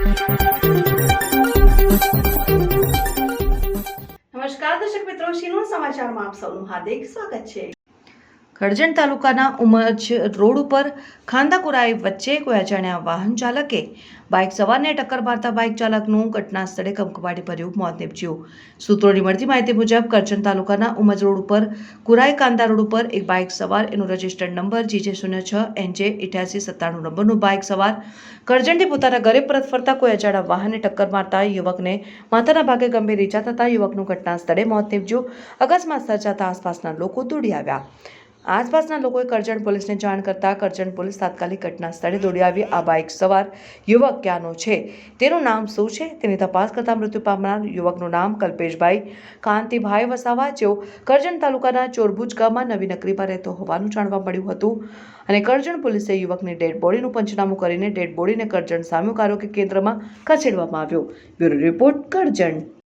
નમસ્કાર દર્શક મિત્રો, શિનોર સમાચારમાં આપ સૌનું હાર્દિક સ્વાગત છે। કરજણ તાલુકાના ઉમજ રોડ ઉપર ખાંદાકુરાઈ વચ્ચે કોઈ અજાણ્યા વાહન ચાલકે બાઇક સવારને ટક્કર મારતા બાઇક ચાલકનું ઘટના સ્થળે કમકમાટી ભર્યું મોત નીપજ્યું। સૂત્રોની મળતી માહિતી મુજબ કરજણ તાલુકાના ઉમજ રોડ ઉપર કુરાઈ કાંદા રોડ ઉપર એક બાઇક સવાર એનું રજિસ્ટર્ડ નંબર GJ06NJ8897 નંબરનું બાઇક સવાર કરજણથી પોતાના ઘરે પરત ફરતા કોઈ અજાણ્યા વાહને ટક્કર મારતા યુવકને માથાના ભાગે ગંભીર ઈજા થતા યુવકનું ઘટના સ્થળે મોત નીપજ્યું। અકસ્માત સર્જાતા આસપાસના લોકો દોડી આવ્યા। આસપાસના લોકોએ કરજણ પોલીસને જાણ કરતા કરજણ પોલીસ તાત્કાલિક ઘટના સ્થળે દોડી આવી આ બાઇક સવાર યુવક ક્યાંનો છે, તેનું નામ શું છે તેની તપાસ કરતા મૃત્યુ પામનાર યુવકનું નામ કલ્પેશભાઈ કાંતિભાઈ વસાવા, જેઓ કરજણ તાલુકાના ચોરભુજ ગામમાં નવી નગરીમાં રહેતો હોવાનું જાણવા મળ્યું હતું અને કરજણ પોલીસે યુવકની ડેડ બોડીનું પંચનામું કરીને ડેડ બોડીને કરજણ સામૂહિક આરોગ્ય કેન્દ્રમાં ખસેડવામાં આવ્યો। Bureau report, Karjan.